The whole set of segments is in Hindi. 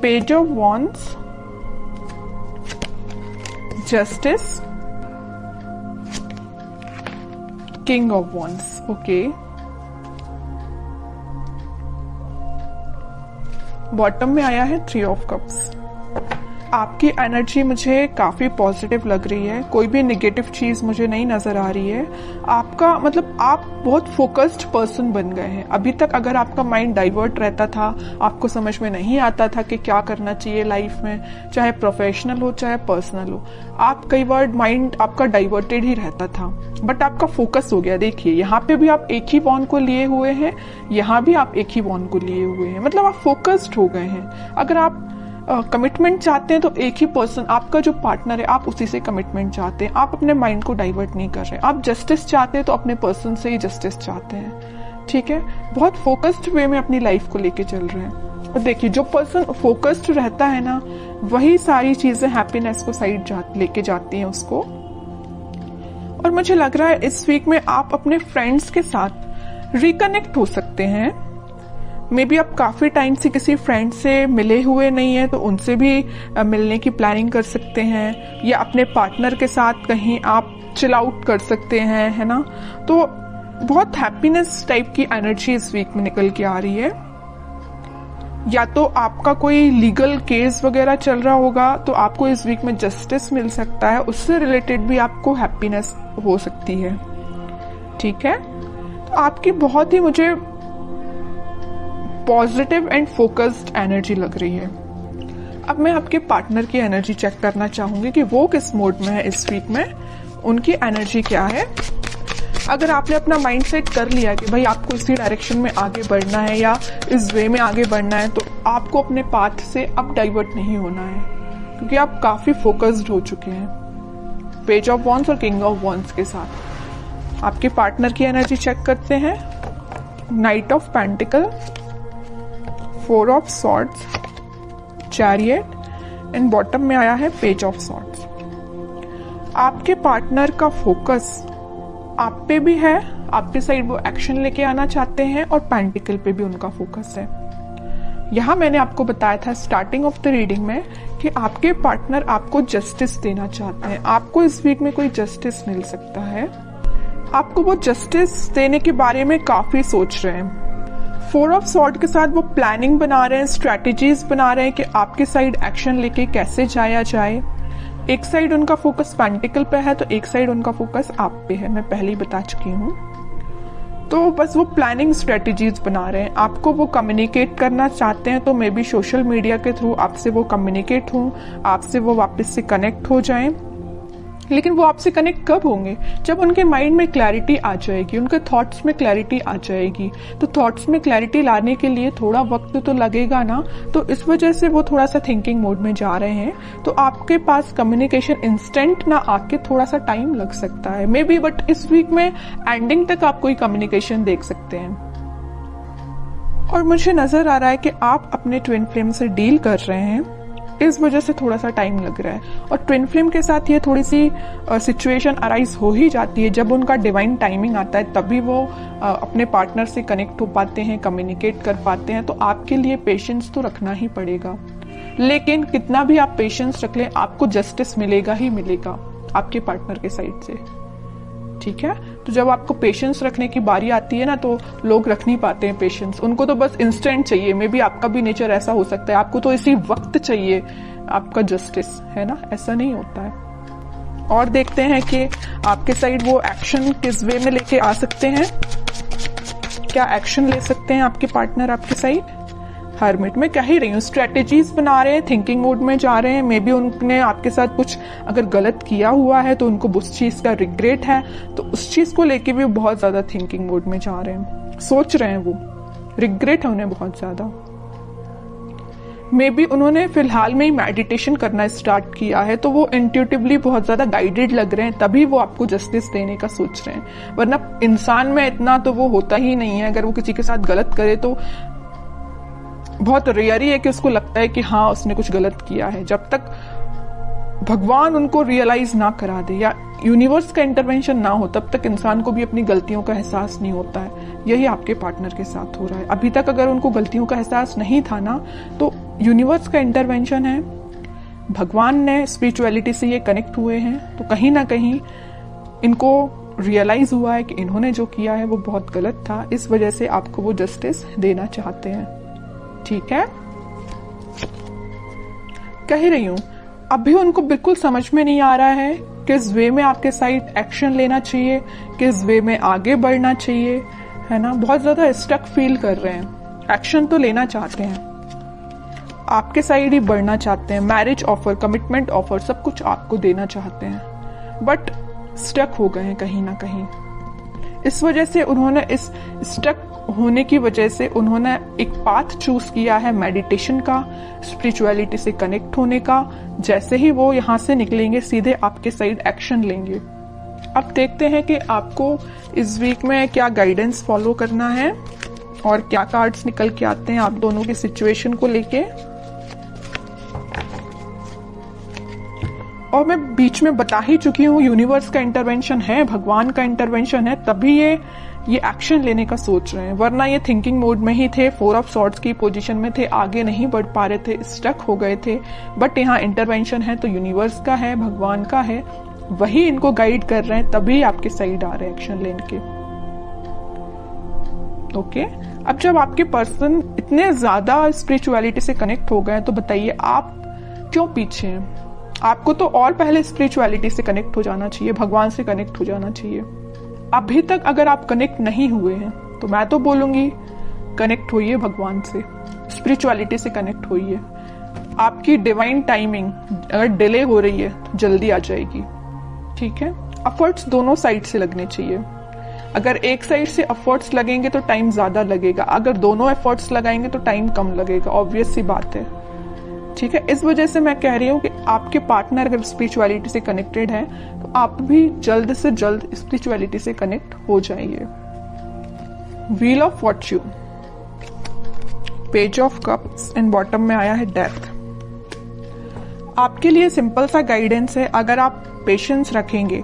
Page of wands, justice, king of wands. Okay, bottom में आया है 3 ऑफ कप्स। आपकी एनर्जी मुझे काफी पॉजिटिव लग रही है, कोई भी नेगेटिव चीज मुझे नहीं नजर आ रही है। आपका मतलब आप बहुत फोकस्ड पर्सन बन गए हैं। अभी तक अगर आपका माइंड डाइवर्ट रहता था, आपको समझ में नहीं आता था कि क्या करना चाहिए लाइफ में, चाहे प्रोफेशनल हो चाहे पर्सनल हो, आप कई बार माइंड आपका डाइवर्टेड ही रहता था, बट आपका फोकस हो गया। देखिए यहाँ पे भी आप एक ही बॉन्ड को लिए हुए हैं, यहाँ भी आप एक ही बॉन्ड को लिए हुए हैं, मतलब आप फोकस्ड हो गए हैं। अगर आप कमिटमेंट चाहते हैं तो एक ही पर्सन, आपका जो पार्टनर है, आप उसी से कमिटमेंट चाहते हैं। आप अपने माइंड को डाइवर्ट नहीं कर रहे। आप जस्टिस चाहते हैं तो अपने पर्सन से ही जस्टिस चाहते हैं, ठीक है। बहुत फोकस्ड वे में अपनी लाइफ को लेके चल रहे हैं। और देखिए जो पर्सन फोकस्ड रहता है ना, वही सारी चीजें हैप्पीनेस को साइड लेके जाती हैं उसको। और मुझे लग रहा है इस वीक में आप अपने फ्रेंड्स के साथ रिकनेक्ट हो सकते हैं। मे बी आप काफी टाइम से किसी फ्रेंड से मिले हुए नहीं है, तो उनसे भी मिलने की प्लानिंग कर सकते हैं, या अपने पार्टनर के साथ कहीं आप चिल आउट कर सकते हैं, है ना। तो बहुत हैप्पीनेस टाइप की एनर्जी इस वीक में निकल के आ रही है। या तो आपका कोई लीगल केस वगैरह चल रहा होगा, तो आपको इस वीक में जस्टिस मिल सकता है, उससे रिलेटेड भी आपको हैप्पीनेस हो सकती है, ठीक है। तो आपकी बहुत ही मुझे पॉजिटिव एंड फोकस्ड एनर्जी लग रही है। अब मैं आपके पार्टनर की एनर्जी चेक करना चाहूंगी कि वो किस मोड में है इस वीक में, उनकी एनर्जी क्या है। अगर आपने अपना माइंड सेट कर लिया कि भाई आपको इसी डायरेक्शन में आगे बढ़ना है या इस वे में आगे बढ़ना है, तो आपको अपने पाथ से अब डाइवर्ट नहीं होना है, क्योंकि आप काफी फोकस्ड हो चुके हैं पेज ऑफ वॉन्ड्स और किंग ऑफ वॉन्ड्स के साथ। आपके पार्टनर की एनर्जी चेक करते हैं। Night of pentacle, 4 of swords, chariot and bottom में आया है पेज ऑफ सॉर्ड्स। आपके पार्टनर का फोकस आप पे भी है, आपके साइड वो एक्शन लेके आना चाहते हैं, और पेंटिकल पे भी उनका फोकस है। यहां मैंने आपको बताया था स्टार्टिंग ऑफ द रीडिंग में कि आपके पार्टनर आपको जस्टिस देना चाहते हैं। आपको इस वीक में कोई जस्टिस मिल सकता है। आपको वो जस्टिस देने के बारे में काफी सोच रहे हैं। 4 ऑफ सॉर्ड के साथ वो प्लानिंग बना रहे हैं, स्ट्रैटेजीज बना रहे हैं कि आपके साइड एक्शन लेके कैसे जाया जाए। एक साइड उनका फोकस पेंटिकल पे है, तो एक साइड उनका फोकस आप पे है, मैं पहले ही बता चुकी हूँ। तो बस वो प्लानिंग स्ट्रेटेजीज बना रहे हैं। आपको वो कम्युनिकेट करना चाहते हैं, तो मे बी सोशल मीडिया के थ्रू आपसे वो कम्युनिकेट हों, आपसे वो वापस से कनेक्ट हो जाएं। लेकिन वो आपसे कनेक्ट कब होंगे? जब उनके माइंड में क्लैरिटी आ जाएगी, उनके थॉट्स में क्लैरिटी आ जाएगी। तो थॉट्स में क्लैरिटी लाने के लिए थोड़ा वक्त तो लगेगा ना, तो इस वजह से वो थोड़ा सा थिंकिंग मोड में जा रहे हैं। तो आपके पास कम्युनिकेशन इंस्टेंट ना आके थोड़ा सा टाइम लग सकता है मे बी, बट इस वीक में एंडिंग तक आप कोई कम्युनिकेशन देख सकते हैं। और मुझे नजर आ रहा है कि आप अपने ट्विन फ्लेम से डील कर रहे हैं, इस वजह से थोड़ा सा टाइम लग रहा है। और ट्विन फ्लेम के साथ ये थोड़ी सी सिचुएशन अराइज हो ही जाती है। जब उनका डिवाइन टाइमिंग आता है तभी वो अपने पार्टनर से कनेक्ट हो पाते हैं, कम्युनिकेट कर पाते हैं। तो आपके लिए पेशेंस तो रखना ही पड़ेगा, लेकिन कितना भी आप पेशेंस रख लें, आपको जस्टिस मिलेगा ही मिलेगा आपके पार्टनर के साइड से, ठीक है। तो जब आपको पेशेंस रखने की बारी आती है ना, तो लोग रख नहीं पाते हैं पेशेंस। उनको तो बस इंस्टेंट चाहिए। मे बी आपका भी नेचर ऐसा हो सकता है, आपको तो इसी वक्त चाहिए आपका जस्टिस, है ना। ऐसा नहीं होता है। और देखते हैं कि आपके साइड वो एक्शन किस वे में लेके आ सकते हैं, क्या एक्शन ले सकते हैं आपके पार्टनर आपके साइड। हर्मिट में कह ही रही हूँ, स्ट्रेटेजीज बना रहे हैं, थिंकिंग मोड में जा रहे हैं। मे बी उनने आपके साथ कुछ अगर गलत किया हुआ है तो उनको उस चीज का रिग्रेट है, तो उस चीज को लेके भी बहुत ज्यादा थिंकिंग मोड में जा रहे हैं, सोच रहे हैं, वो रिग्रेट है उन्हें बहुत ज्यादा। मे बी उन्होंने फिलहाल में ही मेडिटेशन करना स्टार्ट किया है, तो वो इंट्यूटिवली बहुत ज्यादा गाइडेड लग रहे हैं, तभी वो आपको जस्टिस देने का सोच रहे हैं। वरना इंसान में इतना तो वो होता ही नहीं है। अगर वो किसी के साथ गलत करे तो बहुत रेयर ही है कि उसको लगता है कि हाँ उसने कुछ गलत किया है। जब तक भगवान उनको रियलाइज ना करा दे या यूनिवर्स का इंटरवेंशन ना हो, तब तक इंसान को भी अपनी गलतियों का एहसास नहीं होता है। यही आपके पार्टनर के साथ हो रहा है। अभी तक अगर उनको गलतियों का एहसास नहीं था ना, तो यूनिवर्स का इंटरवेंशन है, भगवान ने स्पिरिचुअलिटी से ये कनेक्ट हुए हैं, तो कहीं ना कहीं इनको रियलाइज हुआ है कि इन्होंने जो किया है वो बहुत गलत था, इस वजह से आपको वो जस्टिस देना चाहते हैं। ठीक है, कह रही हूं अभी उनको बिल्कुल समझ में नहीं आ रहा है किस वे में आपके साइड एक्शन लेना चाहिए, किस वे में आगे बढ़ना चाहिए, है ना। बहुत ज्यादा स्टक फील कर रहे हैं, एक्शन तो लेना चाहते हैं, आपके साइड ही बढ़ना चाहते हैं, मैरिज ऑफर, कमिटमेंट ऑफर सब कुछ आपको देना चाहते हैं, बट स्टक हो गए हैं कहीं ना कहीं। इस वजह से उन्होंने इस स्टक होने की वजह से उन्होंने एक पाथ चूज किया है मेडिटेशन का, स्पिरिचुअलिटी से कनेक्ट होने का। जैसे ही वो यहाँ से निकलेंगे सीधे आपके साइड एक्शन लेंगे। अब देखते हैं कि आपको इस वीक में क्या गाइडेंस फॉलो करना है और क्या कार्ड्स निकल के आते हैं आप दोनों की सिचुएशन को लेके। और मैं बीच में बता ही चुकी हूँ, यूनिवर्स का इंटरवेंशन है, भगवान का इंटरवेंशन है, तभी ये एक्शन लेने का सोच रहे हैं, वरना ये थिंकिंग मोड में ही थे, 4 ऑफ सॉर्ड्स की पोजीशन में थे, आगे नहीं बढ़ पा रहे थे, स्टक हो गए थे। बट यहाँ इंटरवेंशन है तो यूनिवर्स का है, भगवान का है, वही इनको गाइड कर रहे हैं, तभी आपके साइड आ रहे हैं एक्शन लेने के। ओके, अब जब आपके पर्सन इतने ज्यादा स्पिरिचुअलिटी से कनेक्ट हो गए तो बताइए आप क्यों पीछे हैं? आपको तो और पहले स्पिरिचुअलिटी से कनेक्ट हो जाना चाहिए, भगवान से कनेक्ट हो जाना चाहिए। अभी तक अगर आप कनेक्ट नहीं हुए हैं तो मैं तो बोलूंगी कनेक्ट होइए भगवान से, स्पिरिचुअलिटी से कनेक्ट होइए। आपकी डिवाइन टाइमिंग अगर डिले हो रही है तो जल्दी आ जाएगी। ठीक है, एफर्ट्स दोनों साइड से लगने चाहिए। अगर एक साइड से एफर्ट्स लगेंगे तो टाइम ज्यादा लगेगा, अगर दोनों एफर्ट्स लगाएंगे तो टाइम कम लगेगा, ऑब्वियस सी बात है। ठीक है, इस वजह से मैं कह रही हूँ कि आपके पार्टनर अगर स्पिरिचुअलिटी से कनेक्टेड है तो आप भी जल्द से जल्द स्पिरिचुअलिटी से कनेक्ट हो जाइए। Wheel of Fortune, page of cups and bottom में आया है डेथ। आपके लिए सिंपल सा गाइडेंस है, अगर आप पेशेंस रखेंगे,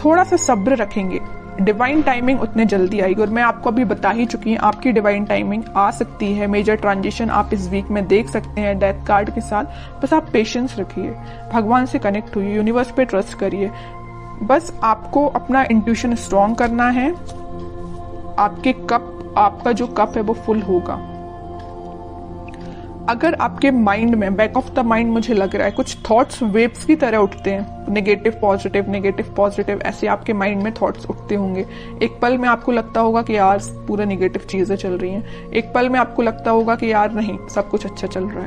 थोड़ा सा सब्र रखेंगे, डिवाइन टाइमिंग उतने जल्दी आएगी। और मैं आपको अभी बता ही चुकी हूँ आपकी डिवाइन टाइमिंग आ सकती है, मेजर ट्रांजिशन आप इस वीक में देख सकते हैं डेथ कार्ड के साथ। बस आप पेशेंस रखिए, भगवान से कनेक्ट हुई, यूनिवर्स पे ट्रस्ट करिए। बस आपको अपना इंट्यूशन स्ट्रॉन्ग करना है, आपका जो कप है वो फुल होगा। अगर आपके माइंड में, बैक ऑफ द माइंड मुझे लग रहा है कुछ थॉट्स वेव्स की तरह उठते हैं, नेगेटिव पॉजिटिव ऐसे आपके माइंड में थॉट्स उठते होंगे। एक पल में आपको लगता होगा कि यार पूरा नेगेटिव चीजें चल रही हैं, एक पल में आपको लगता होगा कि यार नहीं सब कुछ अच्छा चल रहा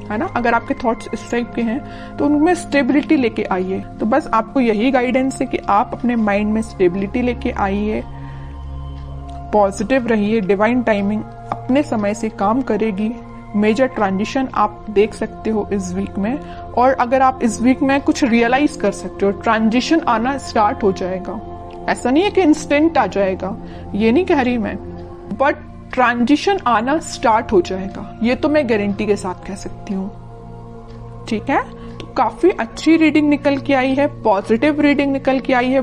है ना। अगर आपके थॉट्स इस टाइप के हैं तो उनमें स्टेबिलिटी लेके आइए। तो बस आपको यही गाइडेंस है कि आप अपने माइंड में स्टेबिलिटी लेके आइए, पॉजिटिव रहिए, डिवाइन टाइमिंग अपने समय से काम करेगी। मेजर ट्रांजिशन आप देख सकते हो इस वीक में, और अगर आप इस वीक में कुछ रियलाइज कर सकते हो, ट्रांजिशन आना स्टार्ट हो जाएगा। ऐसा नहीं है कि इंस्टेंट आ जाएगा, ये नहीं कह रही मैं, बट ट्रांजिशन आना स्टार्ट हो जाएगा, ये तो मैं गारंटी के साथ कह सकती हूँ। ठीक है, तो काफी अच्छी रीडिंग निकल के आई है, पॉजिटिव रीडिंग निकल के आई है।